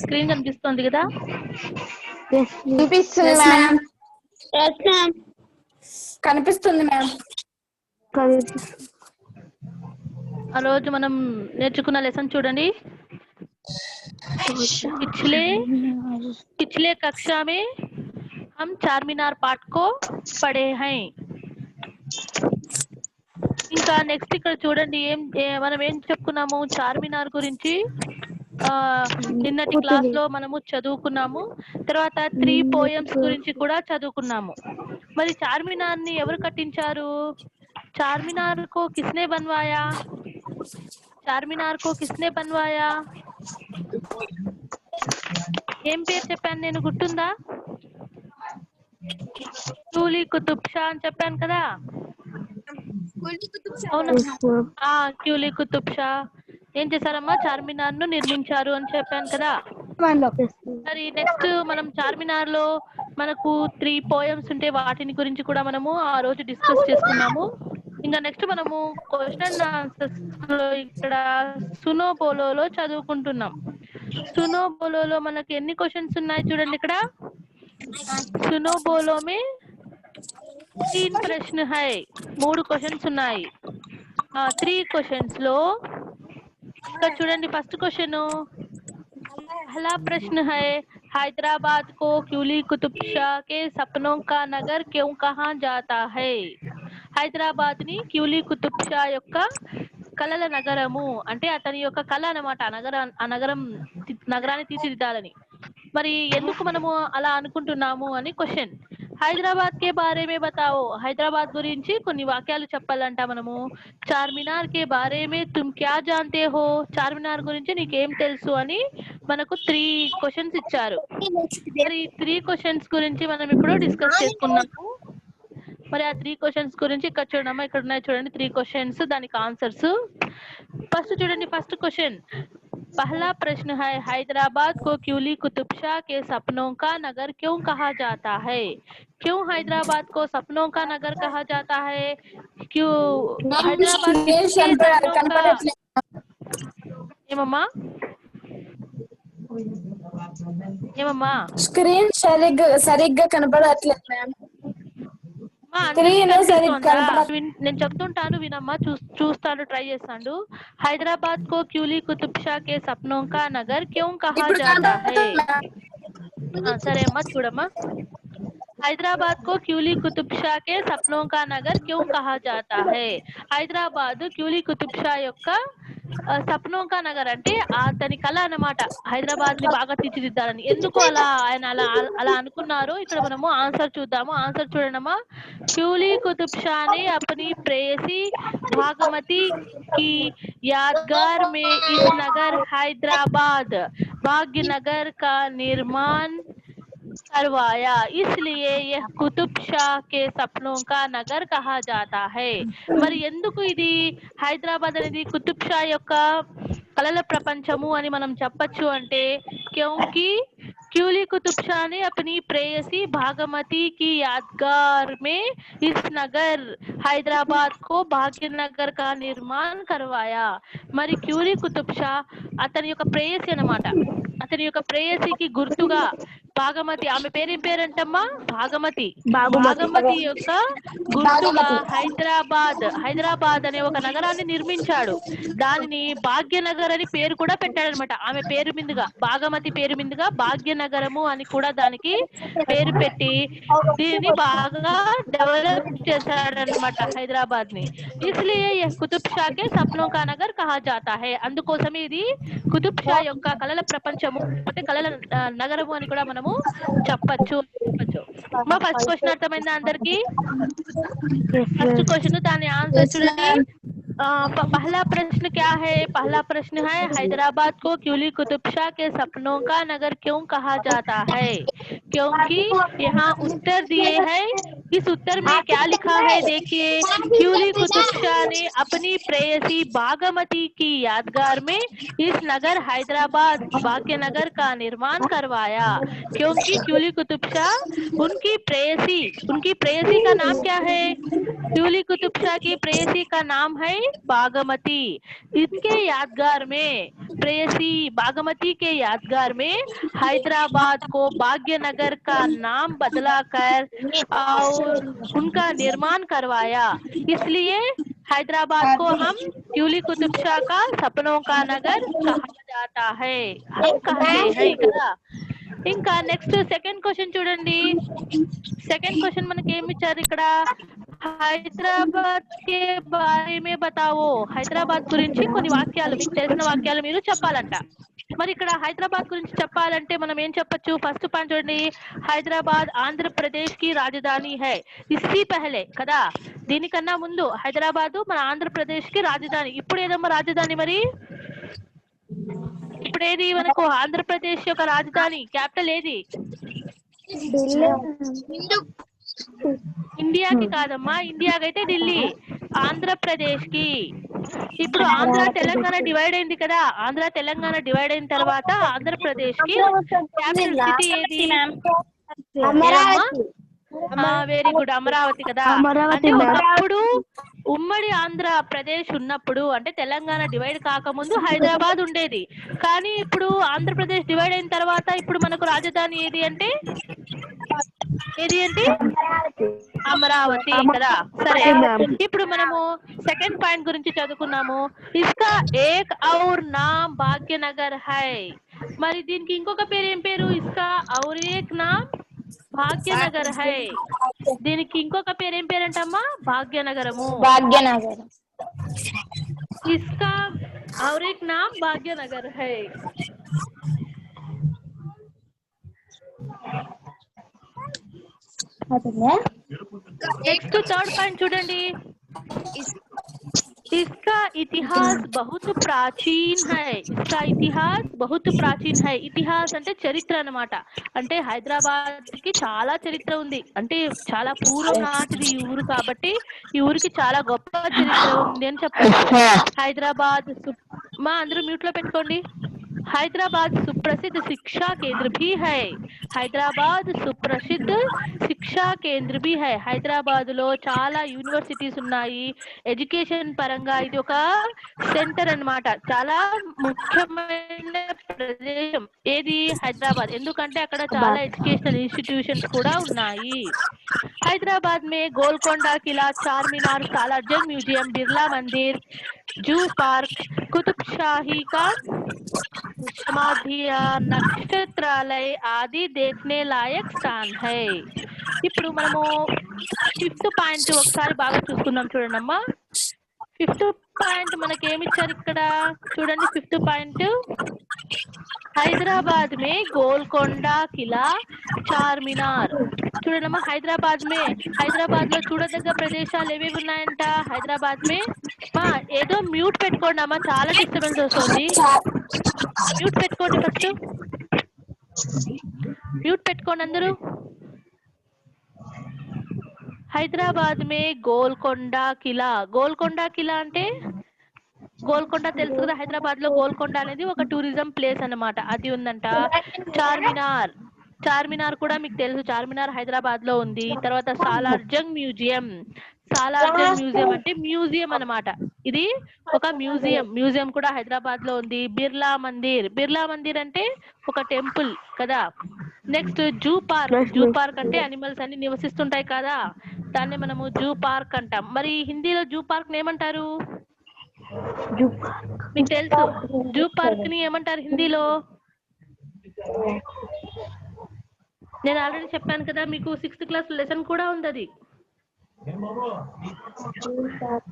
Screen కనిపిస్తుంది కదా? కనిపిస్తుంది మ్యామ్. కనిపిస్తుంది మ్యామ్. ఆ రోజు మనం నేర్చుకున్న లెసన్ చూడండి. पिछले कक्षा में हम चारमीनार पाठ को पढ़े हैं. ఇంకా నెక్స్ట్ ఇక్కడ చూడండి మనం ఏం చెప్పుకున్నాము చార్మినార్ గురించి. నిన్నటి క్లాస్ లో మనము చదువుకున్నాము. తర్వాత 3 పోయమ్స్ గురించి కూడా చదువుకున్నాము. మరి చార్మినార్ ని ఎవరు కట్టించారు? చార్మినార్ को किसने बनवाया? చార్మినార్ को किसने बनवाया? ఏం పేరు చెప్పాను నేను, గుర్తుందా? క్యూలీ కుతుబ్ షా అని చెప్పాను కదా. అవును, క్యూలీ కుతుబ్ షా ఏం చేశారమ్మా? చార్మినార్ ను నిర్మించారు అని చెప్పాను కదా. మరి నెక్స్ట్ మనం చార్మినార్ లో మనకు 3 పోయమ్స్ ఉంటే వాటిని గురించి కూడా మనము ఆ రోజు డిస్కస్ చేసుకున్నాము. ఇంకా నెక్స్ట్ మనము క్వశ్చన్ అండ్ ఆన్సర్స్ లో ఇక్కడ సునో బోలోలో చదువుకుంటున్నాం. సునో బోలోలో మనకి ఎన్ని క్వశ్చన్స్ ఉన్నాయి చూడండి. ఇక్కడ సునో బోలో మే 3 ప్రశ్న హై, 3 క్వశ్చన్స్ ఉన్నాయి. 3 క్వశ్చన్స్ లో ఇక్కడ చూడండి. ఫస్ట్ క్వశ్చన్, पहला प्रश्न है, हैदराबाद को क्यूली कुतुब शाह के सपनों का नगर क्यों कहा जाता है? హైదరాబాద్ ని క్యూలీ కుతుబ్ షా యొక్క కళల నగరము అంటే అతని యొక్క కళ అన్నమాట. నగరాన్ని తీర్చిదిద్దాలని. మరి ఎందుకు మనము అలా అనుకుంటున్నాము అని క్వశ్చన్. హైదరాబాద్ కే బారే మే బతావో, హైదరాబాద్ గురించి కొన్ని వాక్యాలు చెప్పాలంట మనము. చార్మినార్ కే బారే మే తుమ్ క్యా జాన్తే హో, చార్మినార్ గురించి నీకేం తెలుసు అని మనకు 3 క్వశ్చన్స్ ఇచ్చారు. మరి 3 క్వశ్చన్స్ గురించి మనం ఇప్పుడు డిస్కస్ చేసుకున్నాము. మరి ఆ 3 క్వశ్చన్స్ గురించి ఇక్కడ చూడమ్మా, ఇక్కడ ఉన్నాయి చూడండి 3 క్వశ్చన్స్, దానికి ఆన్సర్స్. ఫస్ట్ చూడండి, ఫస్ట్ క్వశ్చన్, पहला प्रश्न है, हैदराबाद को क्यूली कुतुब शाह के सपनों का नगर क्यों कहा जाता है? क्यों हैदराबाद को सपनों का नगर कहा जाता है? क्यों हैदराबाद किसके सपनों का? ఏమమ్మా ఏమమ్మా స్క్రీన్ సరిగ్గా కనబడట్లేదు మ్యామ్. నేను చెప్తుంటాను వినమ్మా, చూస్తాను, ట్రై చేస్తాను. హైదరాబాద్ को क्यूली कुतुब शाह के सपनों का नगर क्यों कहा जाता है? సరే అమ్మా, చూడమ్మా. हैदराबाद को क्यूली कुतुब शाह के सपनों का नगर क्यों कहा जाता है? హైదరాబాద్ క్యూలీ కుతుబ్ షా యొక్క సప్నోం కా నగర్ అంటే అతని కళ అన్నమాట. హైదరాబాద్ ని బాగా తీర్చిదిద్దాలని. ఎందుకు ఆయన అలా అనుకున్నారో ఇక్కడ మనము ఆన్సర్ చూద్దాము. ఆన్సర్ చూడమ్మా. क्यूली कुतुब शाह ने अपनी प्रेयसी भागमती की यादगार में इस नगर हैदराबाद भाग्यनगर का निर्माण करवाया, इसलिए यह कुतुब शाह के सपनों का नगर कहा जाता है. మరి ఎందుకు ఇది హైదరాబాద్ అనేది కుతుబ్ షా యొక్క కళల ప్రపంచము అని మనం చెప్పచ్చు అంటే, क्योंकि क्यूली कुतुब शाह ने अपनी प्रेयसी भागमती की यादगार में इस नगर हैदराबाद को భాగ్యనగర్ का निर्माण करवाया. మరి క్యూలీ కుతుబ్ షా అతని యొక్క ప్రేయసి అన్నమాట. అతని యొక్క ప్రేయసికి గుర్తుగా భాగమతి, ఆమె పేరేం పేరంటమ్మా? భాగమతి. భాగమతి యొక్క గుర్తుగా హైదరాబాద్ అనే ఒక నగరాన్ని నిర్మించాడు. దానిని భాగ్యనగర్ అని పేరు కూడా పెట్టాడనమాట. ఆమె పేరు మీదుగా, భాగమతి పేరు మీదుగా భాగ్యనగరము అని కూడా దానికి పేరు పెట్టి దీన్ని బాగా డెవలప్ చేశాడనమాట హైదరాబాద్ ని. ఇస్లియే యహ్ కుతుబ్ షా కే సప్నోं का नगर कहा जाता है. అందుకోసమే ఇది కుతుబ్ షా యొక్క కళల ప్రపంచము అంటే కళల నగరము అని కూడా మనము చెప్పచ్చు. మా ఫస్ట్ క్వశ్చన్ అర్థమైందా అందరికి? ఫస్ట్ క్వశ్చన్, దాని ఆన్సర్ చూడండి. पहला प्रश्न क्या है? पहला प्रश्न है, हैदराबाद को क्यूली कुतुब शाह के सपनों का नगर क्यों कहा जाता है? क्योंकि यहाँ उत्तर दिए हैं इस उत्तर में क्या लिखा है देखिए। क्यूली कुतुब शाह ने अपनी प्रेयसी बागमती की यादगार में इस नगर हैदराबाद भाग्यनगर का निर्माण करवाया, क्योंकि क्यूली कुतुब शाह उनकी प्रेयसी का नाम क्या है। क्यूली कुतुब शाह की प्रेयसी का नाम है बागमती। इनके यादगार में प्रेयसी बागमती के यादगार में हैदराबाद को भाग्यनगर का नाम बदलाकर और उनका निर्माण करवाया, इसलिए हैदराबाद को हम क्यूली कुतुब शाह का सपनों का नगर कहा जाता है, हम कहते हैं కదా। ఇంకా నెక్స్ట్ సెకండ్ క్వశ్చన్ చూడండి। సెకండ్ క్వశ్చన్ మనకి ఏమి ఇచ్చారు ఇక్కడ, హైదరాబాద్ కే బారే మే బతావో, హైదరాబాద్ గురించి కొన్ని వాక్యాలు మీకు తెలిసిన వాక్యాలు మీరు చెప్పాలంట। మరి ఇక్కడ హైదరాబాద్ గురించి చెప్పాలంటే మనం ఏం చెప్పొచ్చు, ఫస్ట్ పాయింట్ చూడండి, హైదరాబాద్ ఆంధ్రప్రదేశ్ కి రాజధాని హై, ఇస్సీ పహలే కదా, దీనికన్నా ముందు హైదరాబాద్ మన ఆంధ్రప్రదేశ్ కి రాజధాని, ఇప్పుడు ఏదమ్మా రాజధాని, మరి ఇప్పుడు ఏది మనకు ఆంధ్రప్రదేశ్ యొక్క రాజధాని క్యాపిటల్ ఏది, ఇండియాకి కాదమ్మా, ఇండియాకి అయితే ఢిల్లీ, ఆంధ్రప్రదేశ్ కి। ఇప్పుడు ఆంధ్ర తెలంగాణ డివైడ్ అయింది కదా, ఆంధ్ర తెలంగాణ డివైడ్ అయిన తర్వాత ఆంధ్రప్రదేశ్ కి క్యాపిటల్ సిటీ ఏది, వెరీ గుడ్, అమరావతి కదా। అంటే ఒకప్పుడు ఉమ్మడి ఆంధ్రప్రదేశ్ ఉన్నప్పుడు, అంటే తెలంగాణ డివైడ్ కాకముందు హైదరాబాద్ ఉండేది, కానీ ఇప్పుడు ఆంధ్రప్రదేశ్ డివైడ్ అయిన తర్వాత ఇప్పుడు మనకు రాజధాని ఏది అంటే అమరావతి కదా। సరే, ఇప్పుడు మనము సెకండ్ పాయింట్ గురించి చదువుకున్నాము, ఇస్కా ఏక్ ఔర్ నామ్ భాగ్యనగర్ హై, మరి దీనికి ఇంకొక పేరు ఏం పేరు, ఇస్కా ఔర్ ఏక్ నామ్ భాగ్యనగర్ హై, దీనికి ఇంకొక పేరు ఏం పేరంటమ్మా, భాగ్యనగరము, భాగ్యనగరం। ఇస్కా ఔర్ ఏక్ నామ్ భాగ్యనగర్ హై। నెక్స్ట్ థర్డ్ పాయింట్ చూడండి, इसका इतिहास बहुत प्राचीन है, इसका इतिहास बहुत प्राचीन है, ఇతిహాస్ అంటే చరిత్ర అన్నమాట, అంటే హైదరాబాద్ కి చాలా చరిత్ర ఉంది, అంటే చాలా పూర్వం నాటిది ఈ ఊరు కాబట్టి ఈ ఊరికి చాలా గొప్ప చరిత్ర ఉంది అని చెప్పచ్చు। హైదరాబాద్ మా అందరూ మ్యూట్ లో పెట్టుకోండి। हैदराबाद सुप्रसिद्ध शिक्षा केंद्र भी है, హైదరాబాద్ సుప్రసిద్ధ శిక్షా కేంద్ర भी है, హైదరాబాద్ లో చాలా యూనివర్సిటీస్ ఉన్నాయి, ఎడ్యుకేషన్ పరంగా ఇది ఒక సెంటర్ అన్నమాట, చాలా ముఖ్యమైన ప్రదేశం ఏది హైదరాబాద్, ఎందుకంటే అక్కడ చాలా ఎడ్యుకేషనల్ ఇన్స్టిట్యూషన్స్ కూడా ఉన్నాయి। हैदराबाद में गोलकोंडा किला, चार मीनार, सालारजंग म्यूजियम, बिरला मंदिर, जू पार्क, कुतुब शाही का समाधिया, నక్షత్రాలయ ఆది देखने लायक स्थान है। ఇప్పుడు మనము ఫిఫ్త్ పాయింట్ ఒకసారి బాగా చూసుకుందాం చూడండి అమ్మా। ఫిఫ్త్ పాయింట్ మనకి ఏమి ఇచ్చారు ఇక్కడ చూడండి, ఫిఫ్త్ పాయింట్ హైదరాబాద్ మే గోల్కొండ కిలా, చార్ మినార్, చూడమ్మా హైదరాబాద్ లో చూడదగ్గ ప్రదేశాలు ఏవేవి ఉన్నాయంట హైదరాబాద్ మే, ఏదో మ్యూట్ పెట్టుకోండి అమ్మా, చాలా డిస్టర్బెన్స్ వస్తుంది, మ్యూట్ పెట్టుకోండి, ఫస్ట్ మ్యూట్ పెట్టుకోండి అందరూ। హైదరాబాద్ మే గోల్కొండ కిలా అంటే గోల్కొండ తెలుసు కదా, హైదరాబాద్ లో గోల్కొండ అనేది ఒక టూరిజం ప్లేస్ అన్నమాట, అది ఉందంట। చార్మినార్ కూడా మీకు తెలుసు, చార్మినార్ హైదరాబాద్ లో ఉంది। తర్వాత సాలార్జంగ్ మ్యూజియం అంటే మ్యూజియం అన్నమాట, ఇది ఒక మ్యూజియం కూడా హైదరాబాద్ లో ఉంది। బిర్లా మందిర్ అంటే ఒక టెంపుల్ కదా। నెక్స్ట్ జూ పార్క్ అంటే అనిమల్స్ అన్ని నివసిస్తుంటాయి కదా, దాన్ని మనము జూ పార్క్ అంటాం। మరి హిందీలో జూ పార్క్ ఏమంటారు మీకు తెలుసు, జూ పార్క్ ని ఏమంటారు హిందీలో, నేను ఆల్రెడీ చెప్పాను కదా మీకు, 6th క్లాస్ లెసన్ కూడా ఉంది, అది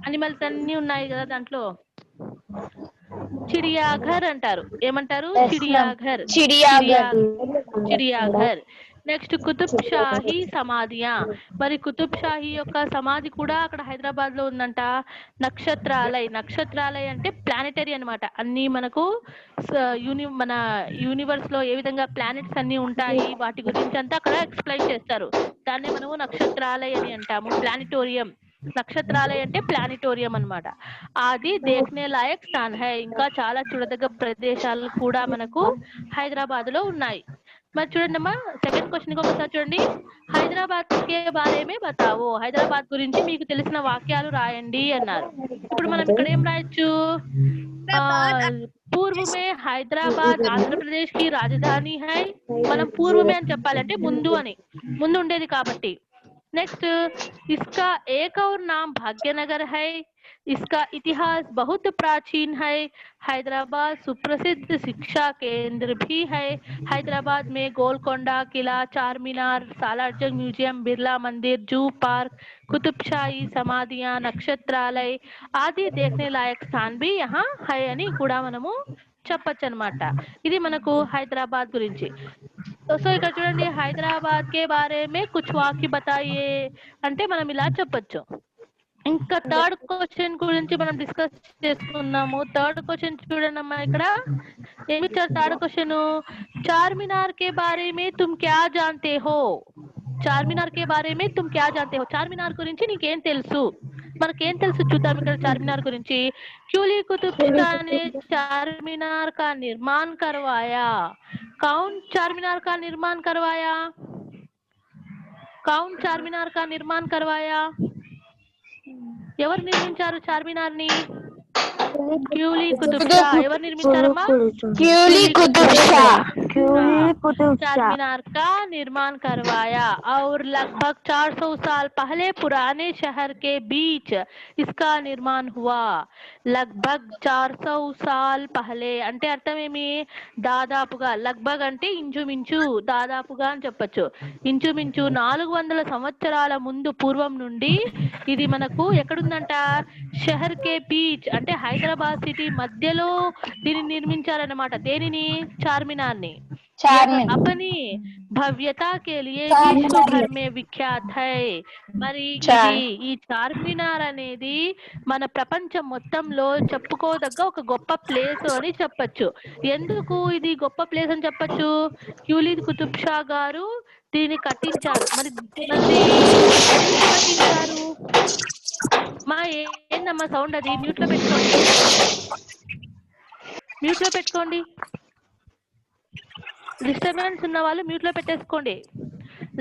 అనిమల్స్ అన్ని ఉన్నాయి కదా దాంట్లో, చిడియాఘర్ అంటారు, ఏమంటారు చిడియాఘర్। నెక్స్ట్ కుతుబ్ షాహీ సమాధియా, మరి కుతుబ్ షాహీ యొక్క సమాధి కూడా అక్కడ హైదరాబాద్ లో ఉందంట। నక్షత్రాలయ అంటే ప్లానెటరీ అన్నమాట, అన్ని మనకు మన యూనివర్స్ లో ఏ విధంగా ప్లానెట్స్ అన్ని ఉంటాయి వాటి గురించి అంతా అక్కడ ఎక్స్ప్లెయిన్ చేస్తారు, దాన్నే మనము నక్షత్రాలయ అని అంటాము, ప్లానిటోరియం. నక్షత్రాలయ అంటే ప్లానిటోరియం అన్నమాట. అది దేఖ్నే లాయక్ స్థాన్ హై. ఇంకా చాలా చూడదగ్గ ప్రదేశాలు కూడా మనకు హైదరాబాద్ లో ఉన్నాయి. మరి చూడండి అమ్మా, సెకండ్ క్వశ్చన్ ఒకసారి చూడండి. హైదరాబాద్ కే బారే మే బతావో. హైదరాబాద్ గురించి మీకు తెలిసిన వాక్యాలు రాయండి అన్నారు. ఇప్పుడు మనం ఇక్కడ ఏం రాయొచ్చు? పూర్వ మే హైదరాబాద్ ఆంధ్రప్రదేశ్ కి రాజధాని హై. మనం పూర్వమే అని చెప్పాలంటే ముందు అని, ముందు ఉండేది కాబట్టి. नेक्स्ट इसका एक और नाम भाग्यनगर है. इसका इतिहास बहुत प्राचीन है. हैदराबाद सुप्रसिद्ध शिक्षा केंद्र भी है. हैदराबाद में गोलकोंडा किला, चार मीनार, सालारजंग म्यूजियम, बिरला मंदिर, जू पार्क, कुतुबशाही समाधियां, नक्षत्रालय आदि देखने लायक स्थान भी यहाँ है అని కూడా మనము చెప్పొచ్చు అన్నమాట. ఇది మనకు హైదరాబాద్ గురించి. సో ఇక్కడ చూడండి, హైదరాబాద్ కే బారే మే కుచ్ వాక్య బతాయే అంటే మనం ఇలా చెప్పొచ్చు. ఇంకా థర్డ్ క్వశ్చన్ గురించి మనం డిస్కస్ చేసుకుందాము. థర్డ్ క్వశ్చన్ చూడండి అమ్మా, ఇక్కడ ఏమి ఇచ్చారు థర్డ్ క్వశ్చన్? చార్మినార్ కే బారే మే తుమ్ క్యా జాంతే హో. చార్మినార్ కే బారే మే తుమ్ క్యా జాంతే హో. చార్మినార్ గురించి నీకేం తెలుసు? మనకేం తెలుసు చూద్దాం ఇక్కడ చార్మినార్ గురించి. क्यूली कुतुब शाह ने चारमीनार का निर्माण करवाया. कौन चारमीनार का निर्माण करवाया? कौन चारमीनार का निर्माण करवाया? ఎవరు నిర్మించారు చార్మినార్ ని? क्यूली कुतुब शाह. ఎవరు నిర్మించారమ్మా? क्यूली कुतुब शाह. चारमीनार का निर्माण करवाया और लगभग 400 साल पहले पुराने शहर के बीच इसका निर्माण हुआ. लगभग 400 साल पहले అంటే అర్థం ఏమి? దాదాపుగా. లగ్భగ్ అంటే ఇంచుమించు, దాదాపుగా అని చెప్పొచ్చు. ఇంచుమించు 400 సంవత్సరాల ముందు, పూర్వం నుండి ఇది మనకు ఎక్కడుందంట? షహర్ కే బీచ్ అంటే హైదరాబాద్ సిటీ మధ్యలో దీన్ని నిర్మించారన్నమాట. దేనిని? చార్మినార్ ని. अपनी भव्यता के लिए विश्व भर में विख्यात है. మరి ఈ చార్మినార్ అనేది మన ప్రపంచం మొత్తంలో చెప్పుకోదగ్గ ఒక గొప్ప ప్లేస్ అని చెప్పొచ్చు. ఎందుకు ఇది గొప్ప ప్లేస్ అని చెప్పొచ్చు? క్యూలీ కుతుబ్ షా గారు దీన్ని కట్టించారు. మరి కట్టించారు మా ఏందమ్మా సౌండ్? అది మ్యూట్ లో పెట్టుకోండి, మ్యూట్ లో పెట్టుకోండి. डिस्टर्बेंस ఉన్న వాళ్ళు म्यूट లో పెట్టేసుకోండి.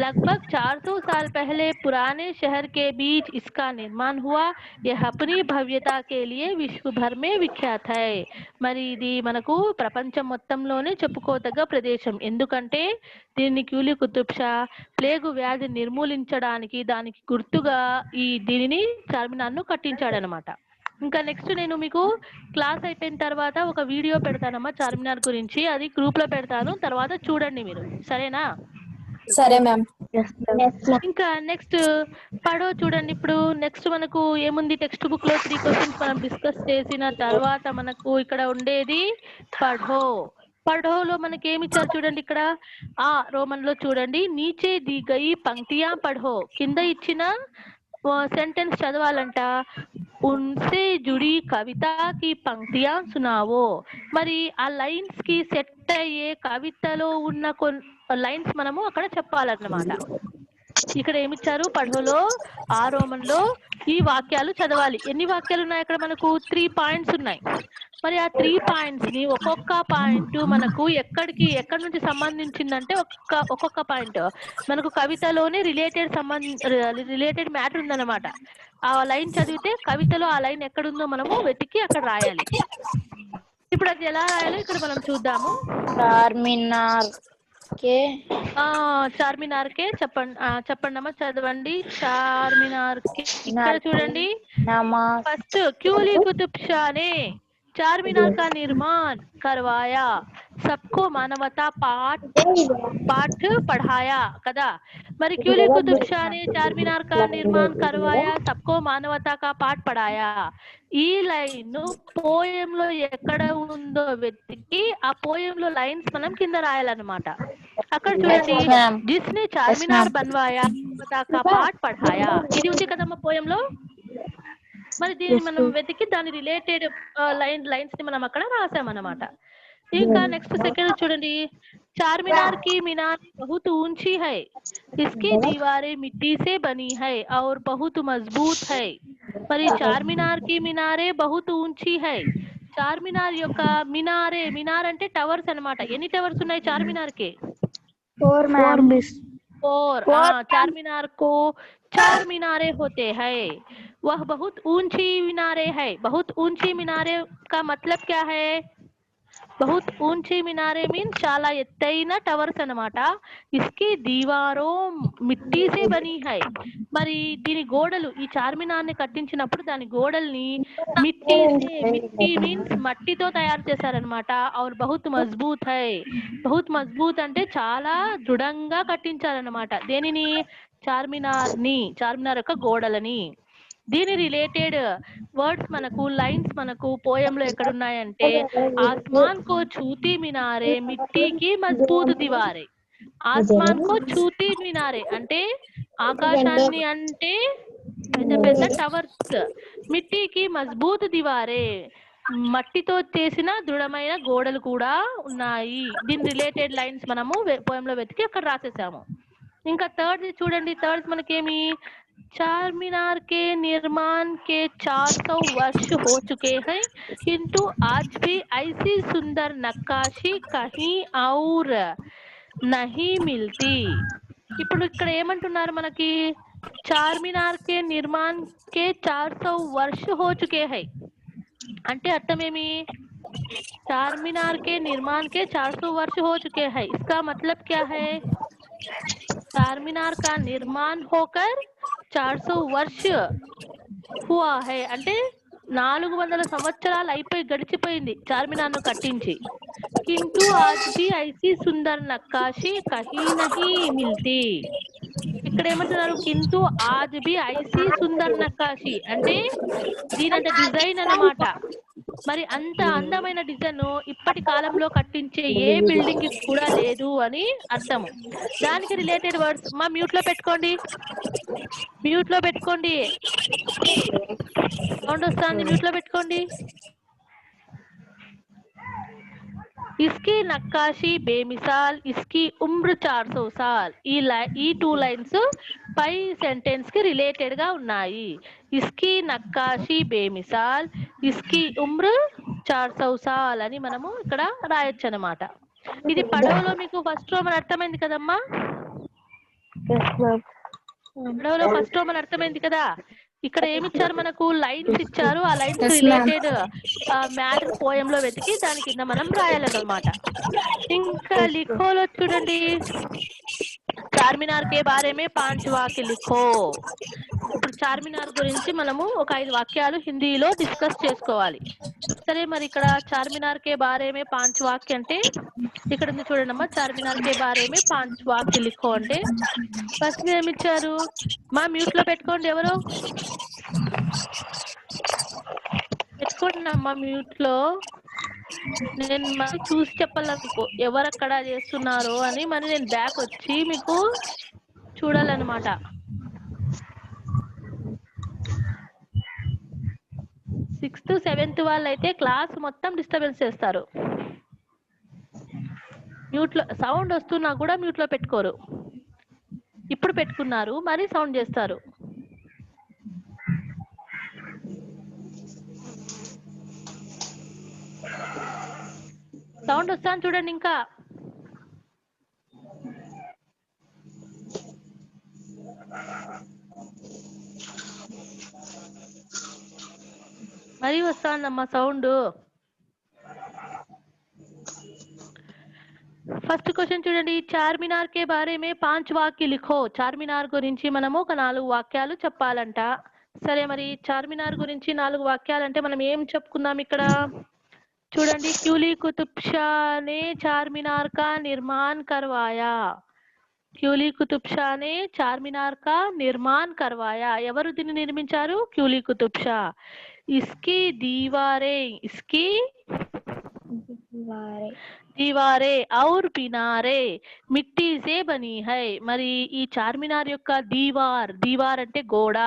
लगभग 400 साल पहले पुराने शहर के बीच इसका निर्माण हुआ. यह अपनी भव्यता के लिए विश्व भर में विख्यात है. మరి ఇది మనకు ప్రపంచం మొత్తంలోనే చెప్పుకోదగ్గ ప్రదేశం. ఎందుకంటే దీన్ని క్యూలీ కుతుబ్ షా ప్లేగు వ్యాధి నిర్మూలించడానికి దానికి గుర్తుగా దీనిని చార్మినార్ను కట్టించాడనమాట. ఇంకా నెక్స్ట్ నేను మీకు క్లాస్ అయిపోయిన తర్వాత ఒక వీడియో పెడతానమ్మా చార్మినార్ గురించి. అది గ్రూప్ లో పెడతాను, తర్వాత చూడండి మీరు, సరేనా? సరే మ్యామ్. ఇంకా నెక్స్ట్ పడో చూడండి. ఇప్పుడు నెక్స్ట్ మనకు ఏముంది? టెక్స్ట్ బుక్ లో 3 క్వశ్చన్స్ మనం డిస్కస్ చేసిన తర్వాత మనకు ఇక్కడ ఉండేది పఢో. పఢోలో మనకి ఏమి ఇచ్చారు చూడండి. ఇక్కడ రోమన్ లో చూడండి, నీచే दी गई पंक्तियां पढ़ो. కింద ఇచ్చిన సెంటెన్స్ చదవాలంట. उनसे जुड़ी कविता की पंक्तियां सुनावो. మరి ఆ లైన్స్ కి సెట్ అయ్యే కవితలో ఉన్న లైన్స్ మనము అక్కడ చెప్పాలన్నమాట. ఇక్కడ ఏమిచ్చారు? పఢోలో రోమన్ లో ఈ వాక్యాలు చదవాలి. ఎన్ని వాక్యాలు ఉన్నాయి అక్కడ? మనకు 3 పాయింట్స్ ఉన్నాయి. మరి ఆ 3 పాయింట్స్ ని ఒక్కొక్క పాయింట్ మనకు ఎక్కడి నుంచి సంబంధించిందంటే ఒక్కొక్క పాయింట్ మనకు కవితలోనే రిలేటెడ్ మ్యాటర్ ఉందన్నమాట. ఆ లైన్ చదివితే కవితలో ఆ లైన్ ఎక్కడుందో మనము వెతికి అక్కడ రాయాలి. ఇప్పుడు అది ఎలా రాయాలో ఇక్కడ మనం చూద్దాము. చార్మినార్ కే చెప్పండి అమ్మా, చదవండి. చార్మినార్ కే ఇక్కడ చూడండి. ఫస్ట్ क्यूली कुतुब शाह ने चारमीनार का निर्माण करवाया, सबको मानवता पाठ पढ़ाया కదా. మరి क्यूली कुतुब शाह ने चारमीनार का निर्माण करवाया, सबको मानवता का पाठ पढ़ाया. ఈ లైన్ పోయం లో ఎక్కడ ఉందో వెతికి ఆ పోయం లో లైన్స్ మనం కింద రాయాలన్నమాట. అక్కడ చూడండి, జిస్నే చార్మినార్ బన్వాయా కా పాఠ్ పఢాయా, ఇది ఉంది కదమ్మా పోయంలో. మరి దీన్ని మనం వెతికి దాని రిలేటెడ్ లైన్స్ ని మనం అక్కడ రాసామన్నమాట. ఇంకా నెక్స్ట్ సెకండ్ చూడండి, चारमीनार की मीनार बहुत ऊंची है, इसकी दीवारें मिट्टी से बनी है और बहुत मजबूत है। మరి చార్మినార్ కి మినారే బహుత్ ఊంచి హై, చార్మినార్ యొక్క మినారే, మినార్ అంటే టవర్స్ అన్నమాట. ఎన్ని టవర్స్ ఉన్నాయి చార్మినార్ కి? 4 मैम। 4। चार मीनार को चार मीनारे होते हैं, वह बहुत ऊंची मीनारे है। बहुत ऊंची मीनारे का मतलब क्या है? बहुत ऊंची मीनारे मीन చాలా ఎత్తైన టవర్స్ అన్నమాట. ఇస్కి దీవారో మిట్టి సే బనీ హై, మరి దీని గోడలు, ఈ చార్మినార్ ని కట్టించినప్పుడు దాని గోడల్ని మిట్టి సే, మిట్టి మీన్స్ మట్టితో తయారు చేశారనమాట. और बहुत मजबूत है, बहुत మజబూత్ అంటే చాలా దృఢంగా కట్టించారనమాట. దేనిని? చార్మినార్ ని, చార్మినార్ యొక్క గోడలని. దీని రిలేటెడ్ వర్డ్స్ మనకు, లైన్స్ మనకు పోయంలో ఎక్కడున్నాయంటే, ఆస్మాన్ కో చూతీ మినారే మిట్టీకి మజబూత్ దివారే. ఆస్మాన్ కో చూతీ మినారే అంటే ఆకాశాన్ని, అంటే పెద్ద పెద్ద టవర్స్. మిట్టీకి మజబూత్ దివారే, మట్టితో చేసిన దృఢమైన గోడలు కూడా ఉన్నాయి. దీని రిలేటెడ్ లైన్స్ మనము పోయంలో వెతికి అక్కడ రాసేసాము. ఇంకా థర్డ్ చూడండి, థర్డ్ మనకేమి, चारमीनार के निर्माण के 400 वर्ष हो चुके हैं, किंतु आज भी ऐसी सुंदर नक्काशी कहीं और नहीं मिलती। ఇప్పుడు ఇక్కడ ఏమంటున్నారు మనకి, చార్మినార్ కే నిర్మాణ్ కే 400 वर्ष हो चुके हैं అంటే అర్థమేమి? चारमीनार के निर्माण के 400 वर्ष हो चुके हैं, इसका मतलब क्या है? चारमीनार का निर्माण होकर 400 वर्ष हुआ है అంటే 400 సంవత్సరాలు అయిపోయి గడిచిపోయింది చార్మినార్ ను కట్టించి. కింటూ ఆజ్ బి ఐసీ సుందర్ నక్కాషి కహీ నహీ మిల్తీ. ఇక్కడ ఏమంటున్నారు? కింటూ ఆజ్ బి ఐసీ సుందర్ నక్కాషి అంటే దీనంత డిజైన్ అన్నమాట. మరి అంత అందమైన డిజైన్ ఇప్పటి కాలంలో కట్టించే ఏ బిల్డింగ్ కి కూడా లేదు అని అర్థము. దానికి రిలేటెడ్ వర్డ్స్ మా మ్యూట్ లో పెట్టుకోండి, మ్యూట్ లో పెట్టుకోండి, సౌండ్ వస్తుంది, మ్యూట్ లో పెట్టుకోండి. इसकी नक्काशी बेमिसाल, इसकी उम्र 400 साल. ఈ 2 లైన్స్ పై సెంటెన్స్ కి రిలేటెడ్ గా ఉన్నాయి. ఇస్కి నక్కాషి బేమిసాల్, ఇస్కి ఉమ్ర 400 సాల్ అని మనము ఇక్కడ రాయొచ్చు అన్నమాట. ఇది పడవలో మీకు ఫస్ట్ రోమన్ అర్థమైంది కదమ్మా? పడవలో ఫస్ట్ రోమన్ అర్థమైంది కదా? ఇక్కడ ఏమి ఇచ్చారు మనకు? లైన్స్ ఇచ్చారు. ఆ లైన్స్ రిలేటెడ్ మ్యాటర్ పోయంలో వెతికి దాని కింద మనం రాయాలన్నమాట. ఇంకా లిఖోలో చూడండి, చార్మినార్ కే బారే మే 5 వాక్య లిఖో. ఇప్పుడు చార్మినార్ గురించి మనము ఒక 5 వాక్యాలు హిందీలో డిస్కస్ చేసుకోవాలి. సరే, మరి ఇక్కడ చార్మినార్ కే బారే మే 5 వాక్య అంటే ఇక్కడ ఉంది చూడండి అమ్మా, చార్మినార్ కే బారే మే 5 వాక్య లిఖో అంటే ఫస్ట్ ఏమి ఇచ్చారు? మా మ్యూట్ లో పెట్టుకోండి, ఎవరు పెట్టుకోండి అమ్మా మ్యూట్ లో. నేను మరి చూసి చెప్పాలి మీకు ఎవరు అక్కడ చేస్తున్నారో అని, మరి నేను బ్యాక్ వచ్చి మీకు చూడాలన్నమాట. సిక్స్త్ సెవెంత్ వాళ్ళు అయితే క్లాస్ మొత్తం డిస్టర్బెన్స్ చేస్తారు. మ్యూట్ లో సౌండ్ వస్తున్నా కూడా మ్యూట్ లో పెట్టుకోరు. ఇప్పుడు పెట్టుకున్నారు మరి సౌండ్ చేస్తారు. సౌండ్ వస్తాను చూడండి. ఇంకా మరీ వస్తానమ్మా సౌండ్. ఫస్ట్ క్వశ్చన్ చూడండి, చార్మినార్ కే బారే మే 5 వాక్య లిఖో. చార్మినార్ గురించి మనము ఒక 4 వాక్యాలు చెప్పాలంట. సరే, మరి చార్మినార్ గురించి 4 వాక్యాలంటే మనం ఏం చెప్పుకుందాం ఇక్కడ చూడండి. క్యూలీ కుతుబ్ షా నే చార్మినార్ కా నిర్మాణ్ కర్వాయా. క్యూలీ కుతుబ్ షా నే చార్మినార్ కా నిర్మాణ్ కర్వాయా. ఎవరు దీన్ని నిర్మించారు? క్యూలీ కుతుబ్ షా. ఇస్కి దీవారే, ఇస్కి దీవారే ఔర్ మినారే మిట్టి సే బనీ హై. మరి ఈ చార్మినార్ యొక్క దీవార్, దీవార్ అంటే గోడ,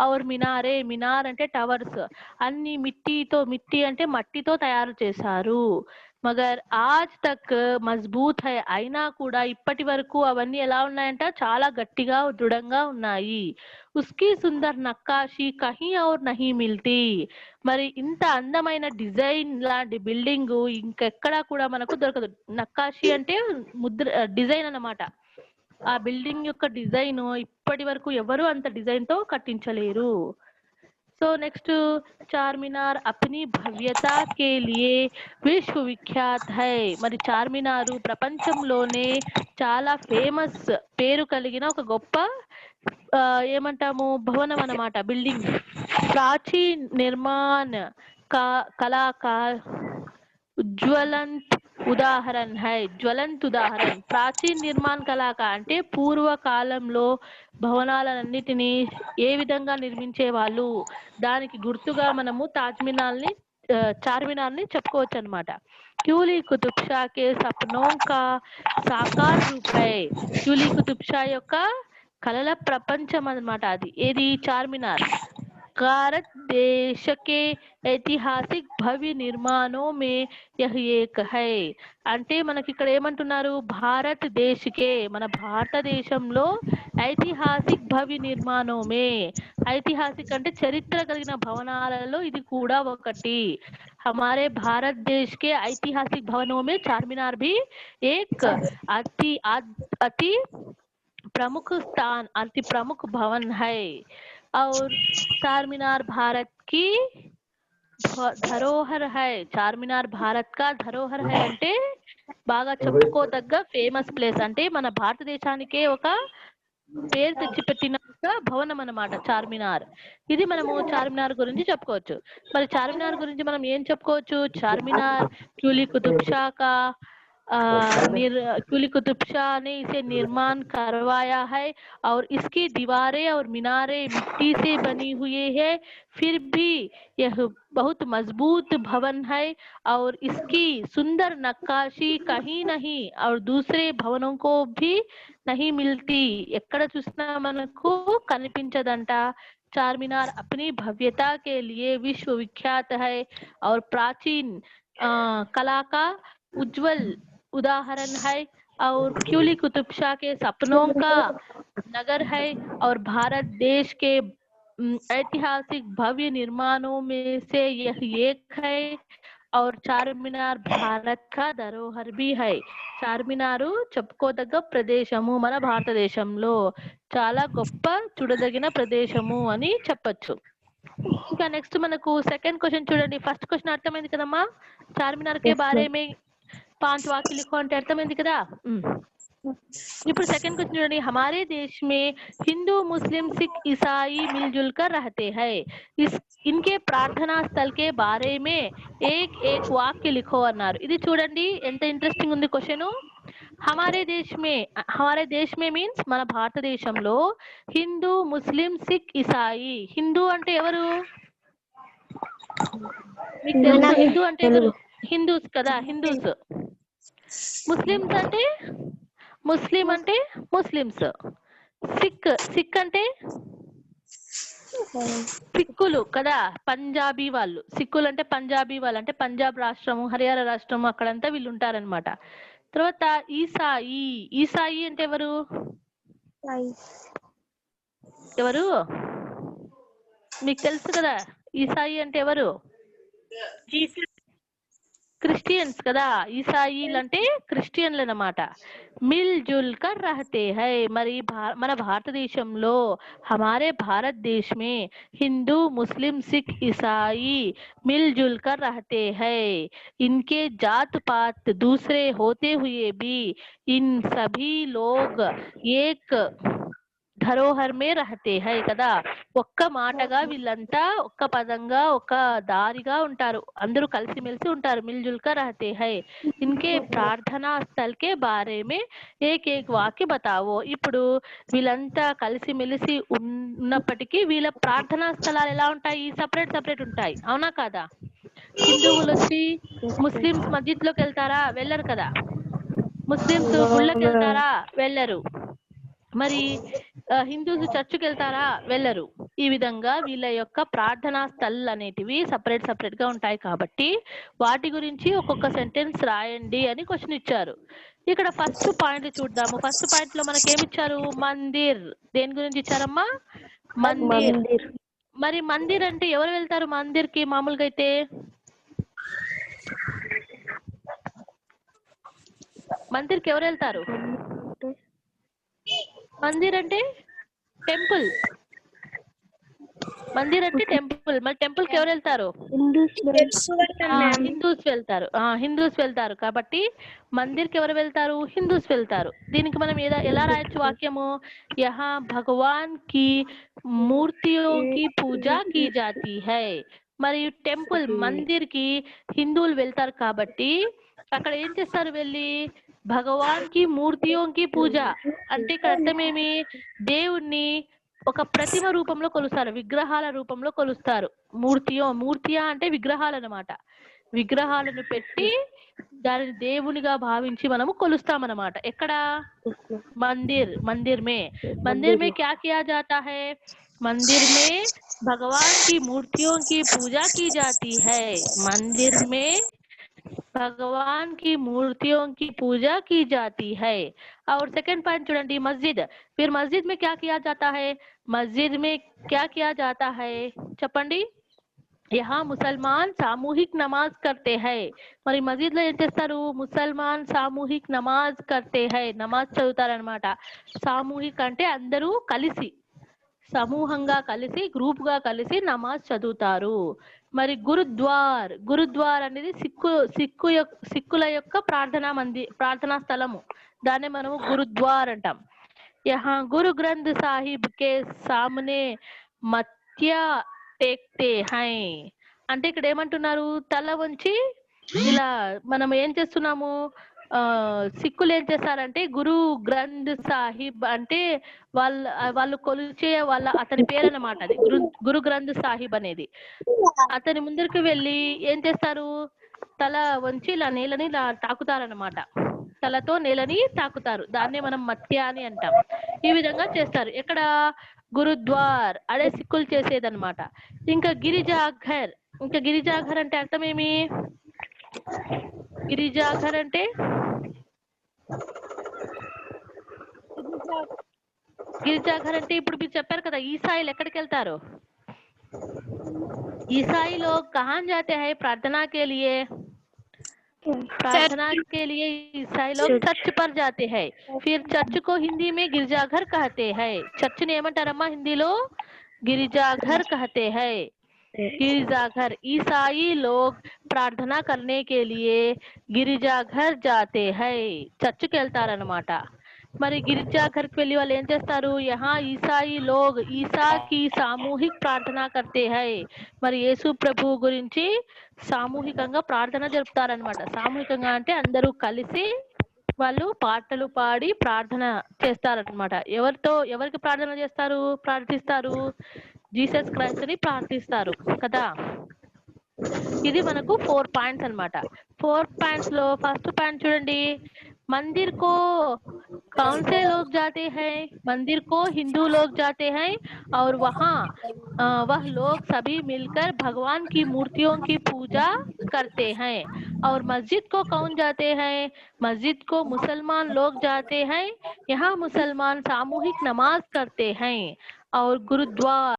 ఔర్ మినారే, మినార్ అంటే టవర్స్, అన్ని మిట్టితో, మిట్టి అంటే మట్టితో తయారు చేశారు. మగర్ ఆజ్ తక్ మజబూత్ హై, అయినా కూడా ఇప్పటి వరకు అవన్నీ ఎలా ఉన్నాయంట, చాలా గట్టిగా దృఢంగా ఉన్నాయి. ఉస్కి సుందర్ నక్కాషి కహీ ఔర్ నహీ మిల్తీ, మరి ఇంత అందమైన డిజైన్ లాంటి బిల్డింగ్ ఇంకెక్కడా కూడా మనకు దొరకదు. నక్కాషి అంటే ముద్ర డిజైన్ అన్నమాట. ఆ బిల్డింగ్ యొక్క డిజైన్ ఇప్పటి వరకు ఎవరు అంత డిజైన్ తో కట్టించలేరు. సో నెక్స్ట్, చార్మినార్ అప్ని భవ్యతా కే లియే విశ్వవిఖ్యాత్ హై, మరి చార్మినారు ప్రపంచంలోనే చాలా ఫేమస్ పేరు కలిగిన ఒక గొప్ప ఏమంటాము భవనం అన్నమాట, బిల్డింగ్. ప్రాచీన్ నిర్మాణ్ కళాకార్ జ్వలంత్ ఉదాహరణ హై, జ్వలంత్ ఉదాహరణ. ప్రాచీన్ నిర్మాణ్ కళాక అంటే పూర్వకాలంలో భవనాలన్నిటినీ ఏ విధంగా నిర్మించే వాళ్ళు, దానికి గుర్తుగా మనము చార్మినార్ ని చెప్పుకోవచ్చు అనమాట. క్యూలీ కుతుబ్ షా కే సప్నోం కా సాకార్ రూప్ హై, క్యూలీ కుతుబ్ షా యొక్క కలల ప్రపంచం అన్నమాట అది. ఏది? చార్మినార్. भारत देश के ऐतिहासिक भव्य निर्माणों में यह एक है, అంటే మనకి ఇక్కడ ఏమంటున్నారు, భారతదేశకే, మన భారతదేశంలో ఐతిహాసిక్ భవ్య నిర్మాణమే, ఐతిహాసిక్ అంటే చరిత్ర కలిగిన భవనాలలో ఇది కూడా ఒకటి. हमारे भारत देश के ऐतिहासिक भवनों में चारमीनार भी एक अति प्रमुख स्थान, अति प्रमुख भवन है. और चारमीनार भारत की ధరోహర్ హై, చార్మినార్ భారత్ కా ధరోహర్ హై అంటే బాగా చెప్పుకోదగ్గ ఫేమస్ ప్లేస్, అంటే మన భారతదేశానికే ఒక పేరు తెచ్చిపెట్టిన భవనం అన్నమాట చార్మినార్. ఇది మనము చార్మినార్ గురించి చెప్పుకోవచ్చు. మరి చార్మినార్ గురించి మనం ఏం చెప్పుకోవచ్చు? చార్మినార్ క్యూలీ కుతుబ్ షా కా क्यूली कुतुब शाह ने इसे निर्माण करवाया है और इसकी दीवारें और मीनारें मिट्टी से बनी हुई है, फिर भी यह बहुत मजबूत भवन है और इसकी सुंदर नक्काशी कहीं नहीं और दूसरे भवनों को भी नहीं मिलती. ఎక్కడ చూసినా మనకు కనిపించదంట. चारमीनार अपनी भव्यता के लिए विश्वविख्यात है और प्राचीन कला का उज्जवल उदाहरण है और क्यूली कुतुब शाह के सपनों का नगर है और भारत देश के ऐतिहासिक भव्य निर्माणों में से यह एक है और చార్మినార్ భారత్ కా ధరోహర్ బి హై. చార్మినారు చెప్పుకోదగ్గ ప్రదేశము, మన భారతదేశంలో చాలా గొప్ప చూడదగిన ప్రదేశము అని చెప్పొచ్చు. ఇంకా నెక్స్ట్ మనకు సెకండ్ క్వశ్చన్ చూడండి. ఫస్ట్ క్వశ్చన్ అర్థమైంది కదమ్మా, చార్మినార్ కే బారే మే 5 वाक्य लिखो అంటే అర్థమైంది కదా. ఇప్పుడు సెకండ్ క్వశ్చన్ చూడండి. हमारे देश में हिंदू मुस्लिम सिख ईसाई मिलजुल कर रहते हैं, इनके प्रार्थना स्थल के बारे में एक एक वाक्य लिखो అన్నారు. ఇది చూడండి ఎంత ఇంట్రెస్టింగ్ ఉంది క్వశ్చన్. हमारे देश में మీన్స్ మన భారతదేశంలో హిందూ ముస్లిం సిక్ ఇసాయి. హిందూ అంటే ఎవరు మీకు తెలుసు, హిందూ అంటే ఎవరు? హిందూస్ కదా, హిందూస్. ముస్లిమ్స్ అంటే ముస్లిమ్స్. సిక్ అంటే సిక్కులు కదా, పంజాబీ వాళ్ళు. సిక్కులు అంటే పంజాబీ వాళ్ళు, అంటే పంజాబ్ రాష్ట్రము, హర్యానా రాష్ట్రము అక్కడంతా వీళ్ళు ఉంటారనమాట. తర్వాత ఈసాయి అంటే ఎవరు మీకు తెలుసు కదా. ఈసాయి అంటే ఎవరు? క్రిస్టియన్స్ కదా. ఈసాయిలు అంటే క్రిస్టియన్లు అన్నమాట. మిల్ జుల్ కర్ రహతే హై, మరి మన భారతదేశంలో హమారే భారత్ దేశ్ మే హిందూ ముస్లిం సిక్ ఈసాయి మిల్ జుల్ కర్ రహతే హై, इनके जात पात दूसरे होते हुए भी इन सभी लोग एक ధరోహర్ మే రహతే హై కదా. ఒక్క మాటగా వీళ్ళంతా ఒక్క పదంగా ఒక దారిగా ఉంటారు, అందరూ కలిసిమెలిసి ఉంటారు. మిల్జుల్ కర్ రహతే హై, ఇన్కే ప్రార్థనా స్థల్ కే బారే మే ఏక్ ఏక్ వాక్య బతావో. ఇప్పుడు వీళ్ళంతా కలిసిమెలిసి ఉన్నప్పటికీ వీళ్ళ ప్రార్థనా స్థలాలు ఎలా ఉంటాయి? సపరేట్ సపరేట్ ఉంటాయి, అవునా కాదా? హిందువులు వచ్చి ముస్లిమ్స్ మస్జిద్ లోకి వెళ్తారా? వెళ్ళరు కదా. ముస్లిమ్స్ గుళ్ళకి వెళ్తారా? వెళ్ళరు. మరి హిందూస్ చర్చికి వెళ్తారా? వెళ్ళరు. ఈ విధంగా వీళ్ళ యొక్క ప్రార్థనా స్థల్ అనేటివి సపరేట్ గా ఉంటాయి కాబట్టి వాటి గురించి ఒక్కొక్క సెంటెన్స్ రాయండి అని క్వశ్చన్ ఇచ్చారు. ఇక్కడ ఫస్ట్ పాయింట్ చూద్దాము. ఫస్ట్ పాయింట్ లో మనకేమిచ్చారు? మందిర్. దేని గురించి ఇచ్చారమ్మా? మందిర్. మరి మందిర్ అంటే ఎవరు వెళ్తారు మందిర్ కి మామూలుగా అయితే? మందిర్ కి ఎవరు వెళ్తారు? మందిర్ అంటే టెంపుల్. మందిర్ అంటే టెంపుల్. మరి టెంపుల్ కి ఎవరు వెళ్తారు? హిందూస్ వెళ్తారు. హిందూస్ వెళ్తారు కాబట్టి మందిర్ కి ఎవరు వెళ్తారు? హిందూస్ వెళ్తారు. దీనికి మనం ఎలా రాయొచ్చు వాక్యము? యహా భగవాన్ కి మూర్తియోं की पूजा की जाती है. మరి టెంపుల్ మందిర్ కి హిందువులు వెళ్తారు కాబట్టి అక్కడ ఏం చేస్తారు వెళ్ళి? భగవాన్ కి మూర్తియోं की పూజ అంటే ఇక్కడ అర్థమేమి? దేవుణ్ణి ఒక ప్రతిమ రూపంలో కొలుస్తారు, విగ్రహాల రూపంలో కొలుస్తారు. మూర్తియా అంటే విగ్రహాలు అన్నమాట. విగ్రహాలను పెట్టి దానిని దేవునిగా భావించి మనము కొలుస్తామన్నమాట. ఎక్కడ? మందిర్ మే క్యా కియా జాతా హై? मंदिर में भगवान की मूर्तियों की पूजा की जाती है. मंदिर में भगवान की मूर्तियों की पूजा की जाती है. और सेकंड पॉइंट चूडंडी मस्जिद. फिर मस्जिद में क्या किया जाता है? मस्जिद में क्या किया जाता है చెప్పండి? यहाँ मुसलमान सामूहिक नमाज करते हैं. మరి మస్జిద్ లో ఏం చేస్తారు? ముసల్మాన్ సామూహిక్ నమాజ్ కర్తే హై. నమాజ్ చదువుతారనమాట. సామూహిక్ అంటే అందరూ కలిసి, సమూహంగా కలిసి, గ్రూప్ గా కలిసి నమాజ్ చదువుతారు. మరి గురుద్వార్ అనేది సిక్కుల యొక్క ప్రార్థనా స్థలము. దాన్ని మనము గురుద్వార్ అంటాం. యహా గురు గ్రంథ్ సాహిబ్ కే సామ్నే మత్యా టేక్తే హై. అంటే ఇక్కడ ఏమంటున్నారు? తల వంచి ఇలా మనం ఏం చేస్తున్నాము? సిక్కులు ఏం చేస్తారంటే గురు గ్రంథ్ సాహిబ్ అంటే వాళ్ళు కొలిచే అతని పేరు అన్నమాట. అది గురు గ్రంథ్ సాహిబ్ అనేది. అతని ముందరికి వెళ్ళి ఏం చేస్తారు? తల వంచి ఇలా నేలని ఇలా తాకుతారనమాట. తలతో నేలని తాకుతారు. దాన్నే మనం మత్య అని అంటాం. ఈ విధంగా చేస్తారు. ఎక్కడ? గురుద్వార్. అదే సిక్కులు చేసేదన్నమాట. ఇంకా గిరిజాఘర్. గిరిజాఘర్ అంటే అర్థం ఏమి? గిరిజాఘర్ అంటే ఇప్పుడు మీరు చెప్పారు కదా ఈసాయిలు ఎక్కడికి వెళ్తారు? ईसाई लोग कहाँ जाते हैं प्रार्थना के लिए? प्रार्थना के लिए ईसाई लोग चर्च पर जाते हैं. फिर चर्च को हिंदी में गिरजाघर कहते हैं. चर्च ने ఏమంటారమ్మా హిందీలో? गिरजाघर कहते हैं. गिरजाघर. ईसाई लोग प्रार्थना करने के लिए गिरजाघर जाते हैं. చర్చికి వెళ్తారన్నమాట. మరి గిరిజాఘర్కి వెళ్ళి వాళ్ళు ఏం చేస్తారు? యహా ఈసాయి లోగ్ ఈసాకి సామూహిక ప్రార్థన కర్తే హై. మరి యేసు ప్రభు గురించి సామూహికంగా ప్రార్థన జరుపుతారనమాట. సామూహికంగా అంటే అందరూ కలిసి వాళ్ళు పాటలు పాడి ప్రార్థన చేస్తారనమాట. ఎవరికి ప్రార్థన చేస్తారు? ప్రార్థిస్తారు? జీసస్ క్రైస్ట్ ని ప్రార్థిస్తారు కదా. ఇది మనకు 4 పాయింట్స్ అన్నమాట. 4 పాయింట్స్ లో ఫస్ట్ పాయింట్ చూడండి. मंदिर को कौन से लोग जाते हैं? मंदिर को हिंदू लोग जाते हैं और वहाँ वह लोग सभी मिलकर भगवान की मूर्तियों की पूजा करते हैं. और मस्जिद को कौन जाते हैं? मस्जिद को मुसलमान लोग जाते हैं. यहाँ मुसलमान सामूहिक नमाज करते हैं. और गुरुद्वार